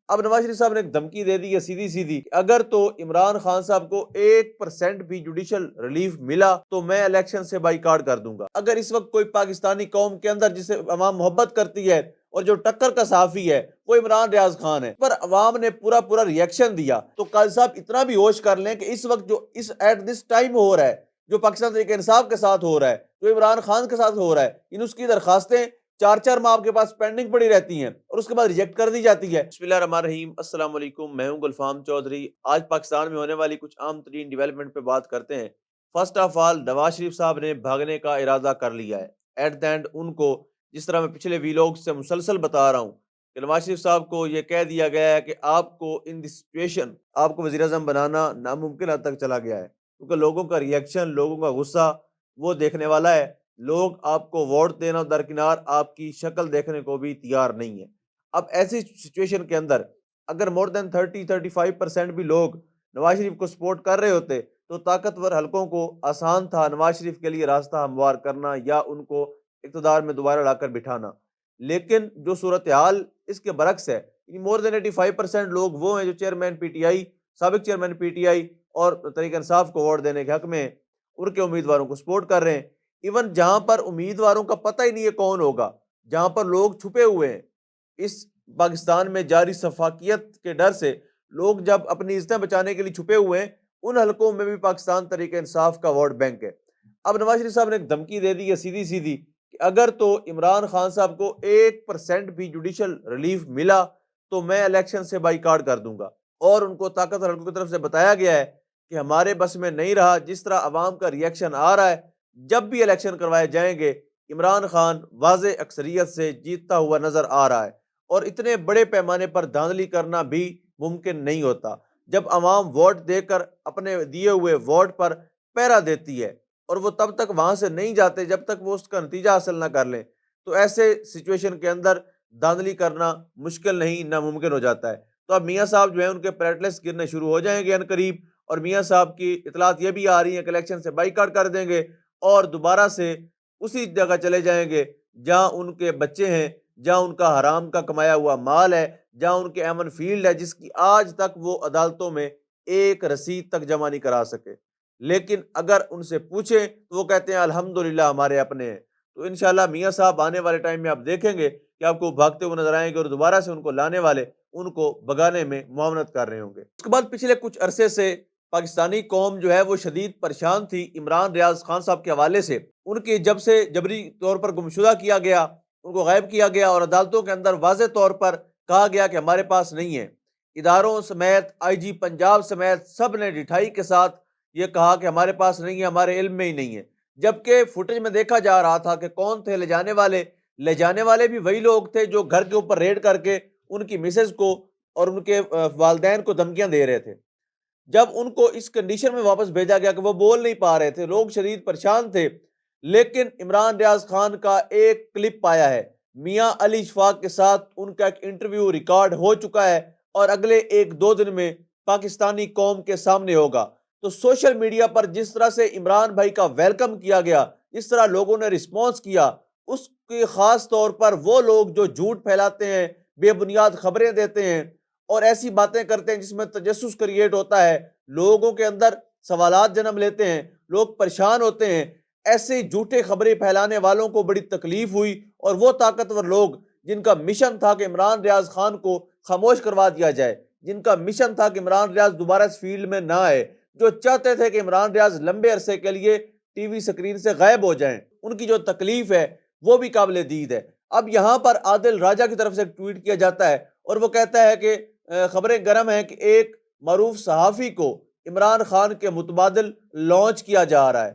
اب نواز شریف صاحب نے ایک دھمکی دے دی ہے سیدھی سیدھی، اگر تو عمران خان صاحب کو 1% بھی جوڈیشل ریلیف ملا تو میں الیکشن سے بائیکاٹ کر دوں گا۔ اگر اس وقت کوئی پاکستانی قوم کے اندر جسے عوام محبت کرتی ہے اور جو ٹکر کا صحافی ہے وہ عمران ریاض خان ہے، پر عوام نے پورا ریئیکشن دیا، تو قاضی صاحب اتنا بھی ہوش کر لیں کہ اس وقت جو ایٹ دس ٹائم ہو رہا ہے، جو پاکستان تحریک انصاف کے ساتھ ہو رہا ہے، جو عمران خان کے ساتھ ہو رہا ہے، اس کی درخواستیں 4 ماہ آپ کے پاس پینڈنگ پڑی رہتی ہیں اور اس کے بعد ریجیکٹ کر دی جاتی ہے۔ بسم اللہ الرحمن الرحیم، السلام علیکم، میں ہوں گلفام چودھری۔ آج پاکستان میں ہونے والی کچھ عام ترین ڈیولپمنٹ پہ بات کرتے ہیں۔ First of all, Nawaz Sharif صاحب نے بھاگنے کا ارادہ کر لیا ہے۔ ایٹ دا اینڈ ان کو، جس طرح میں پچھلے ویلوگ سے مسلسل بتا رہا ہوں کہ نواز شریف صاحب کو یہ کہہ دیا گیا ہے کہ آپ کو ان دی سچویشن آپ کو وزیر اعظم بنانا ناممکن حد تک چلا گیا ہے، کیونکہ لوگوں کا ریئیکشن، لوگوں کا غصہ وہ دیکھنے والا ہے۔ لوگ آپ کو ووٹ دینا درکنار آپ کی شکل دیکھنے کو بھی تیار نہیں ہے۔ اب ایسی سچویشن کے اندر اگر مور دین 30-35% بھی لوگ نواز شریف کو سپورٹ کر رہے ہوتے تو طاقتور حلقوں کو آسان تھا نواز شریف کے لیے راستہ ہموار کرنا یا ان کو اقتدار میں دوبارہ لا کر بٹھانا۔ لیکن جو صورتحال اس کے برعکس ہے، مور دین 85% لوگ وہ ہیں جو چیئرمین پی ٹی آئی، سابق چیئرمین پی ٹی آئی اور تحریک انصاف کو ووٹ دینے کے حق میں ان کے امیدواروں کو سپورٹ کر رہے ہیں۔ ایون جہاں پر امیدواروں کا پتہ ہی نہیں ہے کون ہوگا، جہاں پر لوگ چھپے ہوئے ہیں، اس پاکستان میں جاری شفافیت کے ڈر سے لوگ جب اپنی عزتیں بچانے کے لیے چھپے ہوئے ہیں، ان حلقوں میں بھی پاکستان تحریک انصاف کا ووٹ بینک ہے۔ اب نواز شریف صاحب نے ایک دھمکی دے دی ہے سیدھی سیدھی کہ اگر تو عمران خان صاحب کو 1% بھی جوڈیشل ریلیف ملا تو میں الیکشن سے بائیکاٹ کر دوں گا، اور ان کو طاقتور حلقوں کی طرف سے بتایا گیا ہے کہ ہمارے بس میں نہیں رہا، جس طرح عوام کا ریئیکشن آ رہا ہے، جب بھی الیکشن کروائے جائیں گے عمران خان واضح اکثریت سے جیتتا ہوا نظر آ رہا ہے، اور اتنے بڑے پیمانے پر دھاندلی کرنا بھی ممکن نہیں ہوتا۔ جب عوام ووٹ دے کر اپنے دیے ہوئے ووٹ پر پہرا دیتی ہے اور وہ تب تک وہاں سے نہیں جاتے جب تک وہ اس کا نتیجہ حاصل نہ کر لیں، تو ایسے سچویشن کے اندر دھاندلی کرنا مشکل نہیں، ناممکن ہو جاتا ہے۔ تو اب میاں صاحب جو ہیں ان کے پلیٹلیٹس گرنے شروع ہو جائیں گے عنقریب، اور میاں صاحب کی اطلاعات یہ بھی آ رہی ہیں کہ الیکشن سے بائیکاٹ کر دیں گے اور دوبارہ سے اسی جگہ چلے جائیں گے جہاں ان کے بچے ہیں، جہاں ان کا حرام کا کمایا ہوا مال ہے، جہاں ان کے ایمن فیلڈ ہے جس کی آج تک وہ عدالتوں میں ایک رسید تک جمع نہیں کرا سکے۔ لیکن اگر ان سے پوچھیں تو وہ کہتے ہیں الحمدللہ ہمارے اپنے ہیں۔ تو انشاءاللہ میاں صاحب آنے والے ٹائم میں آپ دیکھیں گے کہ آپ کو بھاگتے ہوئے نظر آئیں گے، اور دوبارہ سے ان کو لانے والے ان کو بگانے میں معاونت کر رہے ہوں گے۔ اس کے بعد پچھلے کچھ عرصے سے پاکستانی قوم جو ہے وہ شدید پریشان تھی عمران ریاض خان صاحب کے حوالے سے۔ ان کی جب سے جبری طور پر گمشدہ کیا گیا، ان کو غائب کیا گیا اور عدالتوں کے اندر واضح طور پر کہا گیا کہ ہمارے پاس نہیں ہے، اداروں سمیت آئی جی پنجاب سمیت سب نے ڈٹھائی کے ساتھ یہ کہا کہ ہمارے پاس نہیں ہے، ہمارے علم میں ہی نہیں ہے، جبکہ فوٹیج میں دیکھا جا رہا تھا کہ کون تھے لے جانے والے بھی وہی لوگ تھے جو گھر کے اوپر ریڈ کر کے ان کی مسز کو اور ان کے والدین کو دھمکیاں دے رہے تھے۔ جب ان کو اس کنڈیشن میں واپس بھیجا گیا کہ وہ بول نہیں پا رہے تھے، لوگ شدید پریشان تھے، لیکن عمران ریاض خان کا ایک کلپ آیا ہے، میاں علی شفاق کے ساتھ ان کا ایک انٹرویو ریکارڈ ہو چکا ہے اور اگلے 1-2 دن میں پاکستانی قوم کے سامنے ہوگا۔ تو سوشل میڈیا پر جس طرح سے عمران بھائی کا ویلکم کیا گیا، جس طرح لوگوں نے رسپانس کیا، اس کی خاص طور پر وہ لوگ جو جھوٹ پھیلاتے ہیں، بے بنیاد خبریں دیتے ہیں اور ایسی باتیں کرتے ہیں جس میں تجسس کریٹ ہوتا ہے، لوگوں کے اندر سوالات جنم لیتے ہیں، لوگ پریشان ہوتے ہیں، ایسے جھوٹے خبریں پھیلانے والوں کو بڑی تکلیف ہوئی، اور وہ طاقتور لوگ جن کا مشن تھا کہ عمران ریاض خان کو خاموش کروا دیا جائے، جن کا مشن تھا کہ عمران ریاض دوبارہ اس فیلڈ میں نہ آئے، جو چاہتے تھے کہ عمران ریاض لمبے عرصے کے لیے ٹی وی سکرین سے غائب ہو جائیں، ان کی جو تکلیف ہے وہ بھی قابل دید ہے۔ اب یہاں پر عادل راجہ کی طرف سے ایک ٹویٹ کیا جاتا ہے اور وہ کہتا ہے کہ خبریں گرم ہیں کہ ایک معروف صحافی کو عمران خان کے متبادل لانچ کیا جا رہا ہے۔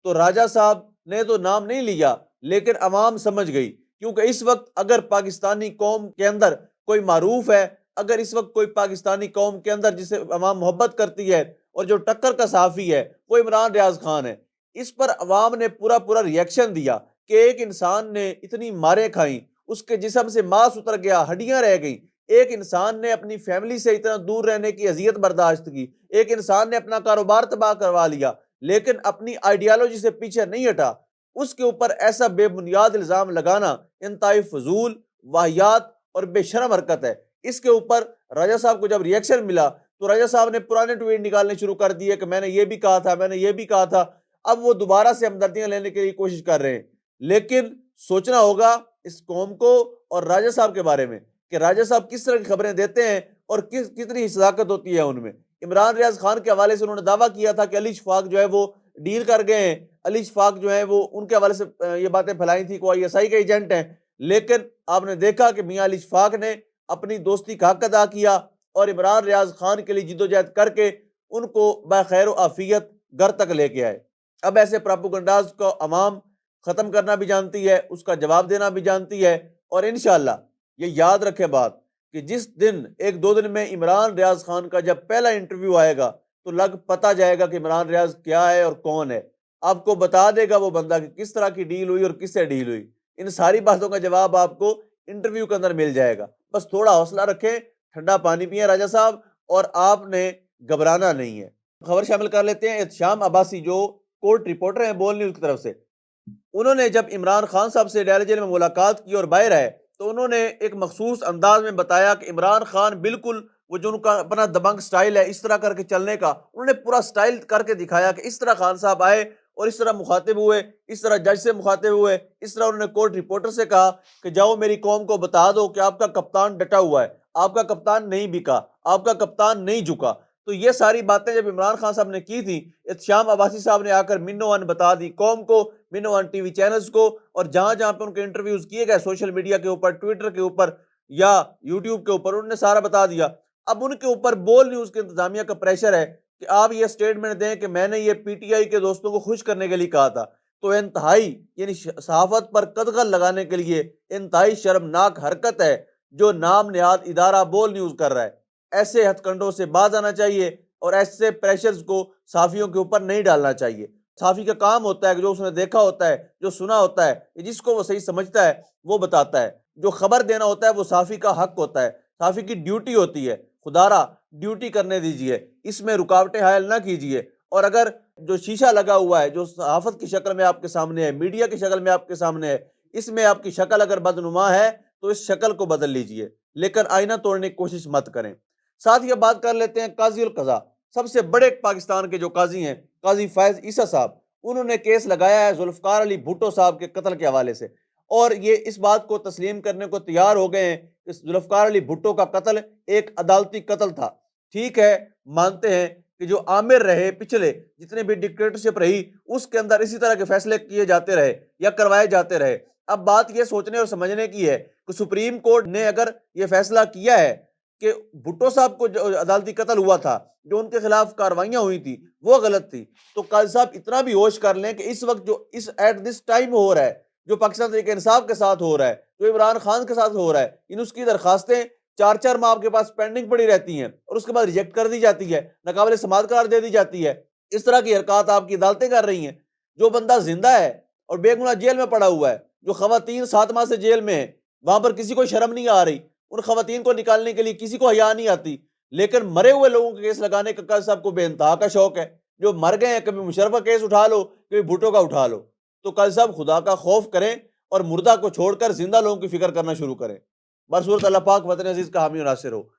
تو راجہ صاحب نے تو نام نہیں لیا، لیکن عوام سمجھ گئی، کیونکہ اس وقت اگر پاکستانی قوم کے اندر کوئی معروف ہے، اگر اس وقت کوئی پاکستانی قوم کے اندر جسے عوام محبت کرتی ہے اور جو ٹکر کا صحافی ہے وہ عمران ریاض خان ہے۔ اس پر عوام نے پورا ریئیکشن دیا کہ ایک انسان نے اتنی ماریں کھائیں، اس کے جسم سے ماس اتر گیا، ہڈیاں رہ گئیں، ایک انسان نے اپنی فیملی سے اتنا دور رہنے کی اذیت برداشت کی، ایک انسان نے اپنا کاروبار تباہ کروا لیا، لیکن اپنی آئیڈیالوجی سے پیچھے نہیں ہٹا۔ اس کے اوپر ایسا بے بنیاد الزام لگانا انتہائی فضول، واہیات اور بے شرم حرکت ہے۔ اس کے اوپر راجہ صاحب کو جب ریئیکشن ملا تو راجہ صاحب نے پرانے ٹویٹ نکالنے شروع کر دیے کہ میں نے یہ بھی کہا تھا، میں نے یہ بھی کہا تھا۔ اب وہ دوبارہ سے ہمدردیاں لینے کے لیے کوشش کر رہے ہیں، لیکن سوچنا ہوگا اس قوم کو اور راجہ صاحب کے بارے میں کہ راجہ صاحب کس طرح کی خبریں دیتے ہیں اور کتنی صداقت ہوتی ہے ان میں۔ عمران ریاض خان کے حوالے سے انہوں نے دعویٰ کیا تھا کہ علی شفاق جو ہے وہ ڈیل کر گئے ہیں، علی شفاق جو ہے وہ ان کے حوالے سے یہ باتیں پھیلائی تھی کہ ISI کا ایجنٹ ہیں، لیکن آپ نے دیکھا کہ میاں علی شفاق نے اپنی دوستی کا حق ادا کیا اور عمران ریاض خان کے لیے جدوجہد کر کے ان کو بخیر و عافیت گھر تک لے کے آئے۔ اب ایسے پراپوگنڈاز کو عوام ختم کرنا بھی جانتی ہے، اس کا جواب دینا بھی جانتی ہے، اور انشاءاللہ یہ یاد رکھے بات کہ جس دن ایک دو دن میں عمران ریاض خان کا جب پہلا انٹرویو آئے گا تو پتا جائے گا کہ عمران ریاض کیا ہے اور کون ہے، آپ کو بتا دے گا وہ بندہ کہ کس طرح کی ڈیل ہوئی اور کس سے ڈیل ہوئی۔ ان ساری باتوں کا جواب آپ کو انٹرویو کے اندر مل جائے گا۔ بس تھوڑا حوصلہ رکھیں، ٹھنڈا پانی پئیں راجہ صاحب، اور آپ نے گھبرانا نہیں ہے۔ خبر شامل کر لیتے ہیں احتشام عباسی جو کورٹ رپورٹر ہیں بول نیوز کی طرف سے۔ انہوں نے جب عمران خان صاحب سے ڈیرہ جیل میں ملاقات کی اور باہر آئے تو انہوں نے ایک مخصوص انداز میں بتایا کہ عمران خان بالکل وہ جو ان کا اپنا دبنگ سٹائل ہے اس طرح کر کے چلنے کا، انہوں نے پورا سٹائل کر کے دکھایا کہ اس طرح خان صاحب آئے اور اس طرح مخاطب ہوئے، اس طرح جج سے مخاطب ہوئے، اس طرح انہوں نے کورٹ رپورٹر سے کہا کہ جاؤ میری قوم کو بتا دو کہ آپ کا کپتان ڈٹا ہوا ہے، آپ کا کپتان نہیں بکا، آپ کا کپتان نہیں جھکا۔ تو یہ ساری باتیں جب عمران خان صاحب نے کی تھی، احتشام عباسی صاحب نے آ کر منو ون بتا دی قوم کو، منو ون ٹی وی چینلز کو، اور جہاں جہاں پہ ان کے انٹرویوز کیے گئے سوشل میڈیا کے اوپر، ٹویٹر کے اوپر یا یوٹیوب کے اوپر، انہوں نے سارا بتا دیا۔ اب ان کے اوپر بول نیوز کے انتظامیہ کا پریشر ہے کہ آپ یہ سٹیٹمنٹ دیں کہ میں نے یہ PTI کے دوستوں کو خوش کرنے کے لیے کہا تھا۔ تو انتہائی یعنی صحافت پر قدغن لگانے کے لیے انتہائی شرمناک حرکت ہے جو نام نہاد ادارہ بول نیوز کر رہا ہے۔ ایسے ہتھ کنڈوں سے باز آنا چاہیے اور ایسے پریشرز کو صحافیوں کے اوپر نہیں ڈالنا چاہیے۔ صحافی کا کام ہوتا ہے کہ جو اس نے دیکھا ہوتا ہے، جو سنا ہوتا ہے، جس کو وہ صحیح سمجھتا ہے وہ بتاتا ہے۔ جو خبر دینا ہوتا ہے وہ صحافی کا حق ہوتا ہے، صحافی کی ڈیوٹی ہوتی ہے۔ خدا را ڈیوٹی کرنے دیجئے، اس میں رکاوٹیں حائل نہ کیجئے۔ اور اگر جو شیشہ لگا ہوا ہے جو صحافت کی شکل میں آپ کے سامنے ہے، میڈیا کی شکل میں آپ کے سامنے ہے، اس میں آپ کی شکل اگر بدنما ہے تو اس شکل کو بدل لیجئے، لیکن آئینہ توڑنے کی کوشش مت کریں۔ ساتھ ہی بات کر لیتے ہیں قاضی القضا، سب سے بڑے پاکستان کے جو قاضی ہیں، قاضی فائز عیسیٰ صاحب، انہوں نے کیس لگایا ہے ذوالفقار علی بھٹو صاحب کے قتل کے حوالے سے، اور یہ اس بات کو تسلیم کرنے کو تیار ہو گئے ہیں کہ ذوالفقار علی بھٹو کا قتل ایک عدالتی قتل تھا۔ ٹھیک ہے، مانتے ہیں کہ جو آمر رہے پچھلے جتنے بھی ڈکٹیٹرشپ رہی اس کے اندر اسی طرح کے فیصلے کیے جاتے رہے یا کروائے جاتے رہے۔ اب بات یہ سوچنے اور سمجھنے کی ہے کہ سپریم کورٹ نے اگر یہ فیصلہ کیا ہے کہ بھٹو صاحب کو جو عدالتی قتل ہوا تھا، جو ان کے خلاف کاروائیاں ہوئی تھی وہ غلط تھی، تو قاضی صاحب اتنا بھی ہوش کر لیں کہ اس وقت جو ایٹ دس ٹائم ہو رہا ہے، جو پاکستان تحریک انصاف کے ساتھ ہو رہا ہے، جو عمران خان کے ساتھ ہو رہا ہے، اس کی درخواستیں 4 ماہ آپ کے پاس پینڈنگ پڑی رہتی ہیں اور اس کے بعد ریجیکٹ کر دی جاتی ہے، ناقابل سماعت قرار دے دی جاتی ہے۔ اس طرح کی حرکات آپ کی عدالتیں کر رہی ہیں۔ جو بندہ زندہ ہے اور بے گناہ جیل میں پڑا ہوا ہے، جو خواتین 7 ماہ سے جیل میں ہیں، وہاں پر کسی کو شرم نہیں آ رہی، ان خواتین کو نکالنے کے لیے کسی کو حیا نہیں آتی، لیکن مرے ہوئے لوگوں کے کیس لگانے کا قاضی صاحب کو بے انتہا کا شوق ہے۔ جو مر گئے ہیں، کبھی مشرف کا کیس اٹھا لو، کبھی بھٹو کا اٹھا لو۔ تو قاضی صاحب خدا کا خوف کریں اور مردہ کو چھوڑ کر زندہ لوگوں کی فکر کرنا شروع کریں۔ برصورت اللہ پاک وطن عزیز کا حامی و ناصر ہو۔